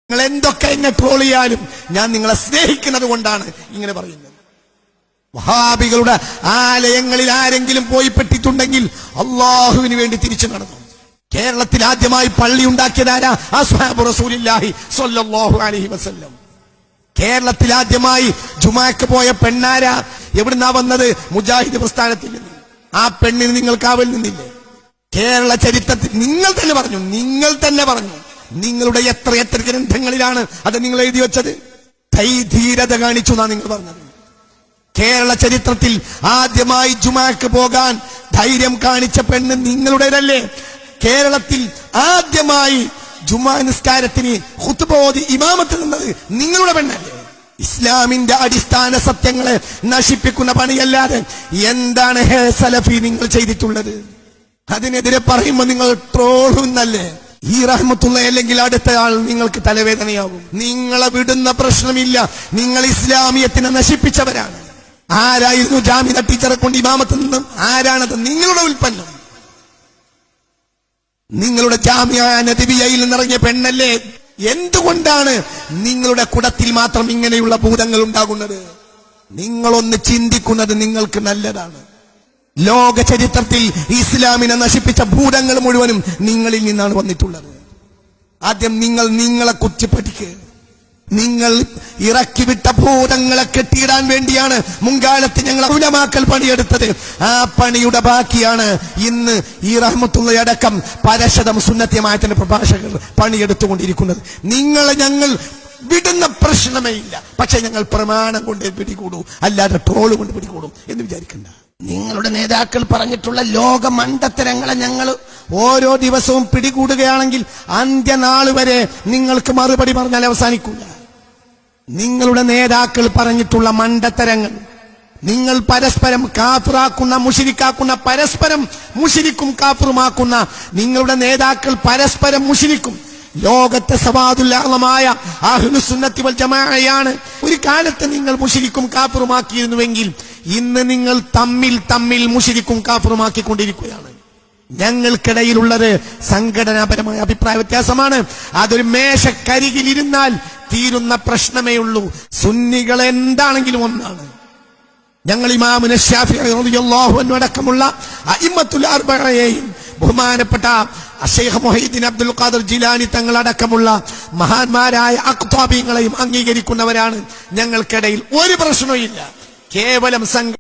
നിങ്ങൾ എന്തൊക്കെ എന്നെ ട്രോൾ ചെയ്യാനും ഞാൻ നിങ്ങളെ സ്നേഹിക്കുന്നത് കൊണ്ടാണ് ഇങ്ങനെ പറയുന്നത്. വഹാബികളുടെ ആലയങ്ങളിൽ ആരെങ്കിലും പോയി പെട്ടിട്ടുണ്ടെങ്കിൽ അള്ളാഹുവിന് വേണ്ടി തിരിച്ചു നടന്നു. കേരളത്തിൽ ആദ്യമായി പള്ളി ഉണ്ടാക്കിയതാരാ? അസ്ഹാബു റസൂലില്ലാഹി സ്വല്ലല്ലാഹു അലൈഹി വസല്ലം. കേരളത്തിൽ ആദ്യമായി ജുമാക്ക് പോയ പെണ്ണാരാ? എവിടുന്നാ വന്നത്? മുജാഹിദ് പ്രസ്ഥാനത്തിൽ നിന്ന്. ആ പെണ്ണിന് നിങ്ങൾ കാവൽ നിന്നില്ലേ? കേരള ചരിത്രത്തിൽ നിങ്ങൾ തന്നെ പറഞ്ഞു നിങ്ങളുടെ എത്ര ഗ്രന്ഥങ്ങളിലാണ് അത് നിങ്ങൾ എഴുതി വെച്ചത്? ധീരത കാണിച്ചു എന്നാ നിങ്ങൾ പറഞ്ഞത്. കേരള ചരിത്രത്തിൽ ആദ്യമായി ജുമാക്ക് പോകാൻ ധൈര്യം കാണിച്ച പെണ്ണ് നിങ്ങളുടേതല്ലേ? കേരളത്തിൽ ആദ്യമായി ജുമാ നിസ്കാരത്തിന് ഖുത്ബ ഓതി ഇമാമത്ത് നിന്നത് നിങ്ങളുടെ പെണ്ണല്ലേ? ഇസ്ലാമിന്റെ അടിസ്ഥാന സത്യങ്ങളെ നശിപ്പിക്കുന്ന പണിയല്ലാതെ എന്താണ് ഹേ സലഫി നിങ്ങൾ ചെയ്തിട്ടുള്ളത്? അതിനെതിരെ പറയുമ്പോൾ നിങ്ങൾ ട്രോളുന്നല്ലേ? ഈ റഹ്മത്തുള്ള അല്ലെങ്കിൽ അടുത്ത ആൾ നിങ്ങൾക്ക് തലവേദനയാകും. നിങ്ങളെ വിടുന്ന പ്രശ്നമില്ല. നിങ്ങൾ ഇസ്ലാമിയത്തിനെ നശിപ്പിച്ചവരാണ്. ആരായിരുന്നു ജാമിഅ ടീച്ചറെ കൊണ്ട് ഇമാമത്ത് നിന്നും? ആരാണത്? നിങ്ങളുടെ ഉൽപ്പന്നം. നിങ്ങളുടെ ജാമിഅ നദിവിയയിൽ നിന്നിറങ്ങിയ പെണ്ണല്ലേ? എന്തുകൊണ്ടാണ് നിങ്ങളുടെ കുടത്തിൽ മാത്രം ഇങ്ങനെയുള്ള ഭൂതങ്ങൾ ഉണ്ടാകുന്നത്? നിങ്ങളൊന്ന് ചിന്തിക്കുന്നത് നിങ്ങൾക്ക് നല്ലതാണ്. ലോക ചരിത്രത്തിൽ ഇസ്ലാമിനെ നശിപ്പിച്ച ഭൂതങ്ങൾ മുഴുവനും നിങ്ങളിൽ നിന്നാണ് വന്നിട്ടുള്ളത്. ആദ്യം നിങ്ങളെ കുറിച്ച് പഠിക്കുക. നിങ്ങൾ ഇറക്കിവിട്ട ഭൂതങ്ങളെ കെട്ടിയിടാൻ വേണ്ടിയാണ് മുൻകാലത്ത് ഞങ്ങൾ ഉലമാക്കൾ പണിയെടുത്തത്. ആ പണിയുടെ ബാക്കിയാണ് ഇന്ന് ഈ റഹ്മത്തുള്ളയടക്കം പരശതം സുന്നത്യമായത്തിന്റെ പ്രഭാഷകർ പണിയെടുത്തുകൊണ്ടിരിക്കുന്നത്. നിങ്ങളെ ഞങ്ങൾ വിടുന്ന പ്രശ്നമേ ഇല്ല. പക്ഷെ ഞങ്ങൾ പ്രമാണം കൊണ്ട് പിടികൂടൂ, അല്ലാതെ ട്രോള് കൊണ്ട് പിടികൂടും എന്ന് വിചാരിക്കണ്ട. നിങ്ങളുടെ നേതാക്കൾ പറഞ്ഞിട്ടുള്ള ലോക മണ്ടത്തരങ്ങളെ ഞങ്ങൾ ഓരോ ദിവസവും പിടികൂടുകയാണെങ്കിൽ അന്ത്യനാൾ വരെ നിങ്ങൾക്ക് മറുപടി പറഞ്ഞാൽ അവസാനിക്കൂല. നിങ്ങളുടെ നേതാക്കൾ പറഞ്ഞിട്ടുള്ള മണ്ടത്തരങ്ങൾ, നിങ്ങൾ പരസ്പരം കാഫിറാക്കുന്ന മുശ്രിക്കാക്കുന്ന, പരസ്പരം മുശ്രിക്കും കാഫിറുമാക്കുന്ന നിങ്ങളുടെ നേതാക്കൾ പരസ്പരം മുശ്രിക്കും. ലോകത്തെ സവാദുല്ലാഹമായ അഹ്ലുസുന്നത്തി വൽ ജമാഅയാണ് ഒരു കാലത്ത് നിങ്ങൾ മുശ്രിക്കും കാഫിറുമാക്കിയിരുന്നുവെങ്കിൽ ഇന്ന് നിങ്ങൾ തമ്മിൽ മുശ്രിക്കും കാഫിറുമാക്കിക്കൊണ്ടിരിക്കുകയാണ്. ഞങ്ങൾക്കിടയിലുള്ളത് സംഘടനാപരമായ അഭിപ്രായ വ്യത്യാസമാണ്. അതൊരു മേശക്കരികിലിരുന്നാൽ തീരുന്ന പ്രശ്നമേ ഉള്ളൂ. സുന്നികൾ എന്താണെങ്കിലും ഒന്നാണ്. ഞങ്ങൾ ഇമാമുന ശാഫിഈ റളിയല്ലാഹു അൻഹു അടക്കമുള്ള അഇമ്മത്തുൽ അർബഅയെയും ബഹുമാനപ്പെട്ട ശൈഖ് മുഹയ്യിദ്ദീൻ അബ്ദുൽ ഖാദിർ ജിലാനി തങ്ങളടക്കമുള്ള മഹാന്മാരായ അഖ്താബീങ്ങളെയും അംഗീകരിക്കുന്നവരാണ്. ഞങ്ങൾക്കിടയിൽ ഒരു പ്രശ്നവും ഇല്ല. കേവലം